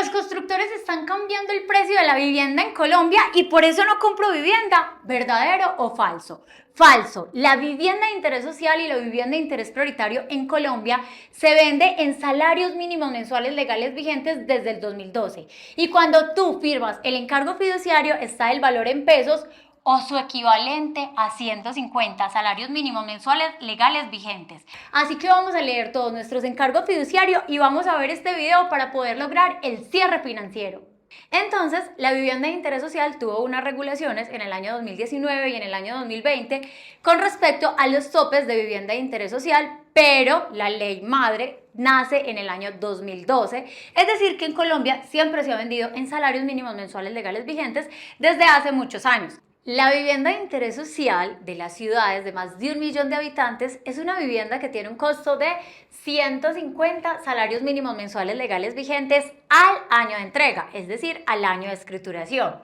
Los constructores están cambiando el precio de la vivienda en Colombia y por eso no compro vivienda. ¿Verdadero o falso? Falso. La vivienda de interés social y la vivienda de interés prioritario en Colombia se vende en salarios mínimos mensuales legales vigentes desde el 2012. Y cuando tú firmas el encargo fiduciario está el valor en pesos o su equivalente a 150 salarios mínimos mensuales legales vigentes. Así que vamos a leer todos nuestros encargos fiduciarios y vamos a ver este video para poder lograr el cierre financiero. Entonces, la vivienda de interés social tuvo unas regulaciones en el año 2019 y en el año 2020 con respecto a los topes de vivienda de interés social, pero la ley madre nace en el año 2012, es decir que en Colombia siempre se ha vendido en salarios mínimos mensuales legales vigentes desde hace muchos años. La vivienda de interés social de las ciudades de más de 1 millón de habitantes es una vivienda que tiene un costo de 150 salarios mínimos mensuales legales vigentes al año de entrega, es decir, al año de escrituración.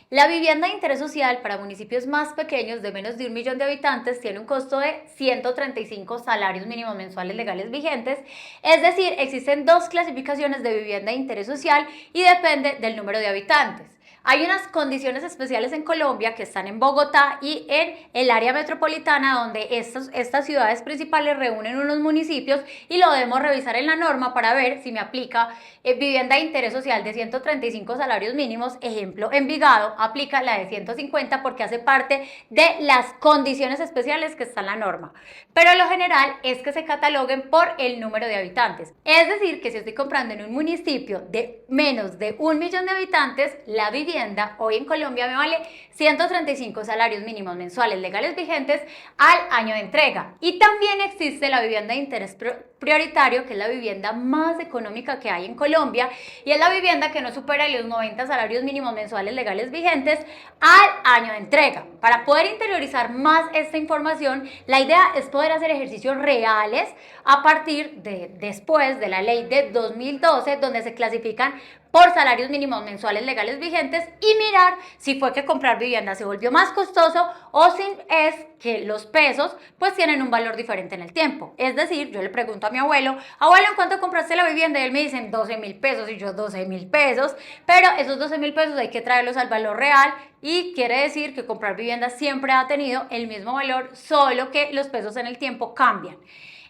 La vivienda de interés social para municipios más pequeños de menos de 1 millón de habitantes tiene un costo de 135 salarios mínimos mensuales legales vigentes, es decir, existen dos clasificaciones de vivienda de interés social y depende del número de habitantes. Hay unas condiciones especiales en Colombia que están en Bogotá y en el área metropolitana donde estas ciudades principales reúnen unos municipios y lo debemos revisar en la norma para ver si me aplica vivienda de interés social de 135 salarios mínimos. Ejemplo, Envigado aplica la de 150 porque hace parte de las condiciones especiales que está en la norma. Pero lo general es que se cataloguen por el número de habitantes. Es decir, que si estoy comprando en un municipio de menos de 1 millón de habitantes, la vivienda hoy en Colombia me vale 135 salarios mínimos mensuales legales vigentes al año de entrega. Y también existe la vivienda de interés prioritario, que es la vivienda más económica que hay en Colombia y es la vivienda que no supera los 90 salarios mínimos mensuales legales vigentes al año de entrega. Para poder interiorizar más esta información, la idea es poder hacer ejercicios reales a partir de después de la ley de 2012, donde se clasifican por salarios mínimos mensuales legales vigentes y mirar si fue que comprar vivienda se volvió más costoso o si es que los pesos pues tienen un valor diferente en el tiempo. Es decir, yo le pregunto a mi abuelo, ¿en cuánto compraste la vivienda? Y él me dice 12.000 pesos y yo 12.000 pesos, pero esos 12.000 pesos hay que traerlos al valor real y quiere decir que comprar vivienda siempre ha tenido el mismo valor, solo que los pesos en el tiempo cambian.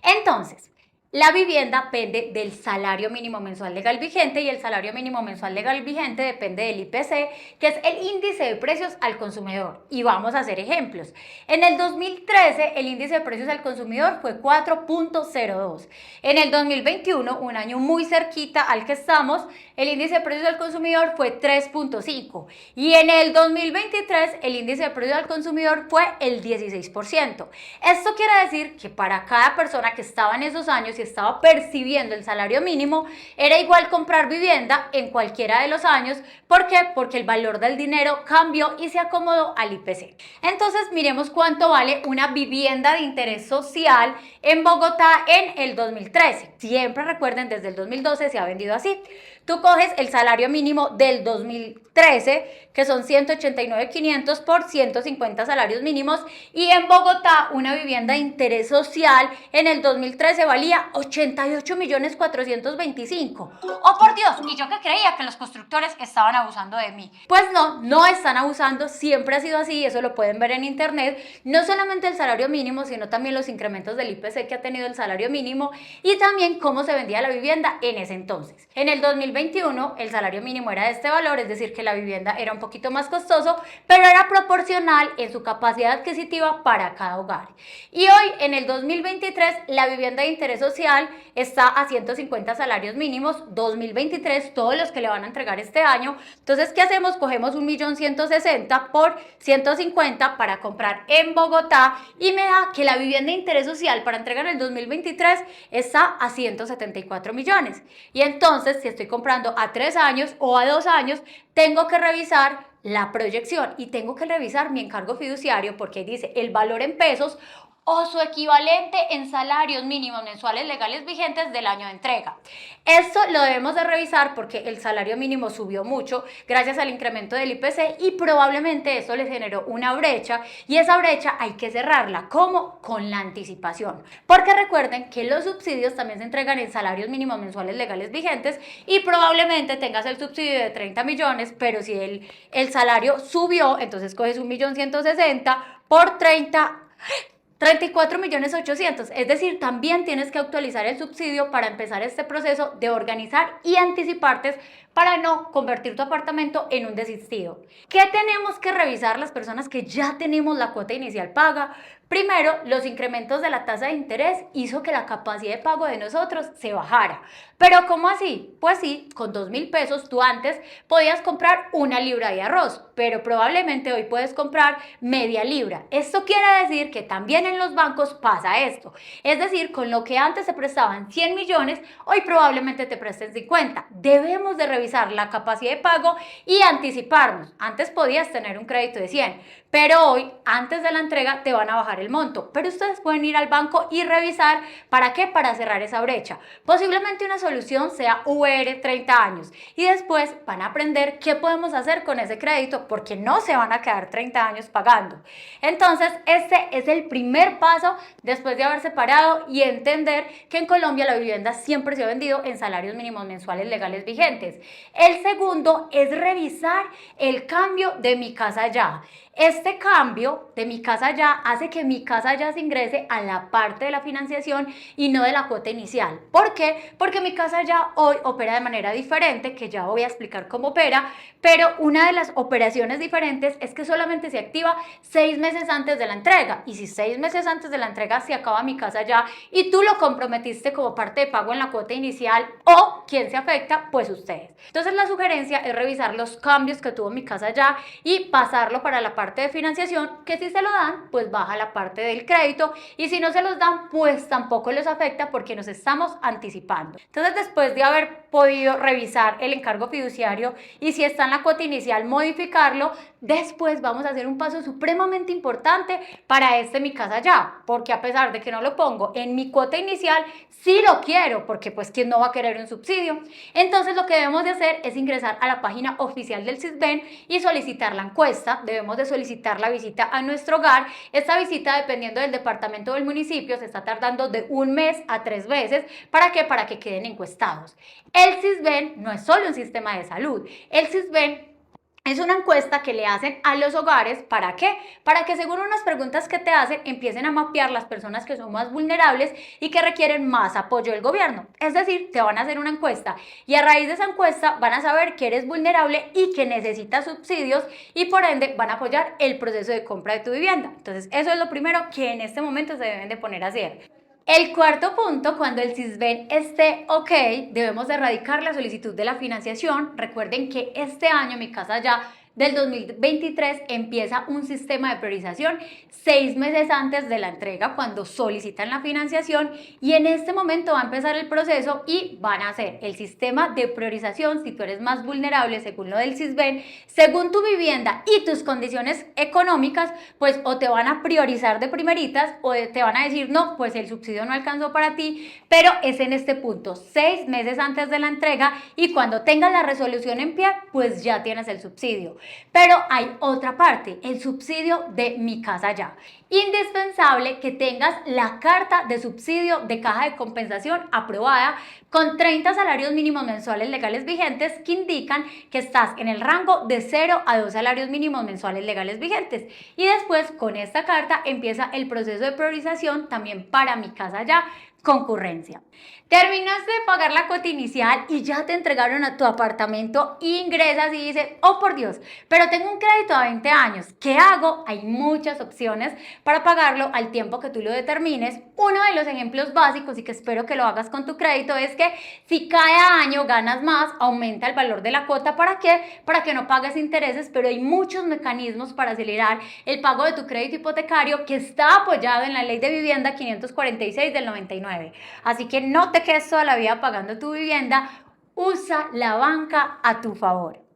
Entonces, la vivienda depende del salario mínimo mensual legal vigente y el salario mínimo mensual legal vigente depende del IPC, que es el índice de precios al consumidor. Y vamos a hacer ejemplos. En el 2013 el índice de precios al consumidor fue 4.02. En el 2021, un año muy cerquita al que estamos, el índice de precios al consumidor fue 3.5. Y en el 2023 el índice de precios al consumidor fue el 16%. Esto quiere decir que para cada persona que estaba en esos años y estaba percibiendo el salario mínimo, era igual comprar vivienda en cualquiera de los años. ¿Por qué? Porque el valor del dinero cambió y se acomodó al IPC. Entonces, miremos cuánto vale una vivienda de interés social en Bogotá en el 2013. Siempre recuerden, desde el 2012 se ha vendido así. Tú coges el salario mínimo del 2013, que son 189.500 por 150 salarios mínimos, y en Bogotá una vivienda de interés social en el 2013 valía 88.425.000. Oh, por Dios, y yo que creía que los constructores estaban abusando de mí. Pues no, no están abusando, siempre ha sido así, eso lo pueden ver en internet. No solamente el salario mínimo, sino también los incrementos del IPC que ha tenido el salario mínimo y también cómo se vendía la vivienda en ese entonces. En el 2021 el salario mínimo era de este valor, es decir que la vivienda era un poquito más costoso, pero era proporcional en su capacidad adquisitiva para cada hogar. Y hoy en el 2023 la vivienda de interés social está a 150 salarios mínimos, 2023, todos los que le van a entregar este año. Entonces, ¿qué hacemos? Cogemos 1.160.000 por 150 para comprar en Bogotá y me da que la vivienda de interés social para entregar en el 2023 está a 174 millones. Y entonces, si estoy comprando a 3 años o a 2 años, tengo que revisar la proyección y tengo que revisar mi encargo fiduciario porque dice el valor en pesos o su equivalente en salarios mínimos mensuales legales vigentes del año de entrega. Esto lo debemos de revisar porque el salario mínimo subió mucho gracias al incremento del IPC y probablemente eso les generó una brecha y esa brecha hay que cerrarla. ¿Cómo? Con la anticipación. Porque recuerden que los subsidios también se entregan en salarios mínimos mensuales legales vigentes y probablemente tengas el subsidio de 30 millones, pero si el salario subió, entonces coges 1.160.000 por 34.800.000, es decir, también tienes que actualizar el subsidio para empezar este proceso de organizar y anticiparte para no convertir tu apartamento en un desistido. ¿Qué tenemos que revisar las personas que ya tenemos la cuota inicial paga? Primero, los incrementos de la tasa de interés hizo que la capacidad de pago de nosotros se bajara. ¿Pero cómo así? Pues sí, con 2.000 pesos tú antes podías comprar una libra de arroz, pero probablemente hoy puedes comprar media libra. Esto quiere decir que también en los bancos pasa esto. Es decir, con lo que antes se prestaban 100 millones, hoy probablemente te presten 50. Debemos de revisar la capacidad de pago y anticiparnos. Antes podías tener un crédito de 100, pero hoy, antes de la entrega, te van a bajar el monto. Pero ustedes pueden ir al banco y revisar. ¿Para qué? Para cerrar esa brecha. Posiblemente una solución sea VR 30 años y después van a aprender qué podemos hacer con ese crédito porque no se van a quedar 30 años pagando. Entonces, este es el primer paso después de haber separado y entender que en Colombia la vivienda siempre se ha vendido en salarios mínimos mensuales legales vigentes. El segundo es revisar el cambio de Mi Casa Ya. Este cambio de Mi Casa Ya hace que Mi Casa Ya se ingrese a la parte de la financiación y no de la cuota inicial. ¿Por qué? Porque Mi Casa Ya hoy opera de manera diferente, que ya voy a explicar cómo opera, pero una de las operaciones diferentes es que solamente se activa 6 meses antes de la entrega. Y si 6 meses antes de la entrega se acaba Mi Casa Ya y tú lo comprometiste como parte de pago en la cuota inicial, o ¿quién se afecta? Pues ustedes. Entonces la sugerencia es revisar los cambios que tuvo Mi Casa Ya y pasarlo para la parte de financiación, que si se lo dan, pues baja la parte del crédito y si no se los dan, pues tampoco les afecta porque nos estamos anticipando. Entonces, después de haber podido revisar el encargo fiduciario y si está en la cuota inicial, modificarlo, después vamos a hacer un paso supremamente importante para Mi Casa Ya, porque a pesar de que no lo pongo en mi cuota inicial, sí lo quiero, porque pues ¿quién no va a querer un subsidio? Entonces lo que debemos de hacer es ingresar a la página oficial del Sisbén y solicitar la encuesta. Debemos de solicitar la visita a nuestro hogar. Esta visita, dependiendo del departamento o del municipio, se está tardando de 1 mes a 3 meses. ¿Para qué? Para que queden encuestados. El Sisbén no es solo un sistema de salud. El Sisbén es una encuesta que le hacen a los hogares. ¿Para qué? Para que según unas preguntas que te hacen empiecen a mapear las personas que son más vulnerables y que requieren más apoyo del gobierno. Es decir, te van a hacer una encuesta y a raíz de esa encuesta van a saber que eres vulnerable y que necesitas subsidios y por ende van a apoyar el proceso de compra de tu vivienda. Entonces, eso es lo primero que en este momento se deben de poner a hacer. El cuarto punto, cuando el Sisbén esté ok, debemos de erradicar la solicitud de la financiación. Recuerden que este año Mi Casa Ya del 2023 empieza un sistema de priorización 6 meses antes de la entrega cuando solicitan la financiación y en este momento va a empezar el proceso y van a hacer el sistema de priorización si tú eres más vulnerable según lo del Sisbén, según tu vivienda y tus condiciones económicas, pues o te van a priorizar de primeritas o te van a decir no, pues el subsidio no alcanzó para ti, pero es en este punto 6 meses antes de la entrega y cuando tengas la resolución en pie, pues ya tienes el subsidio. Pero hay otra parte, el subsidio de Mi Casa Ya. Indispensable que tengas la carta de subsidio de caja de compensación aprobada con 30 salarios mínimos mensuales legales vigentes que indican que estás en el rango de 0 a 2 salarios mínimos mensuales legales vigentes. Y después con esta carta empieza el proceso de priorización también para Mi Casa Ya concurrencia. Terminaste de pagar la cuota inicial y ya te entregaron a tu apartamento, ingresas y dices, oh por Dios, pero tengo un crédito a 20 años, ¿qué hago? Hay muchas opciones para pagarlo al tiempo que tú lo determines. Uno de los ejemplos básicos y que espero que lo hagas con tu crédito es que si cada año ganas más, aumenta el valor de la cuota. ¿Para qué? Para que no pagues intereses, pero hay muchos mecanismos para acelerar el pago de tu crédito hipotecario que está apoyado en la Ley de Vivienda 546 del 99. Así que no te quedes toda la vida pagando tu vivienda, usa la banca a tu favor.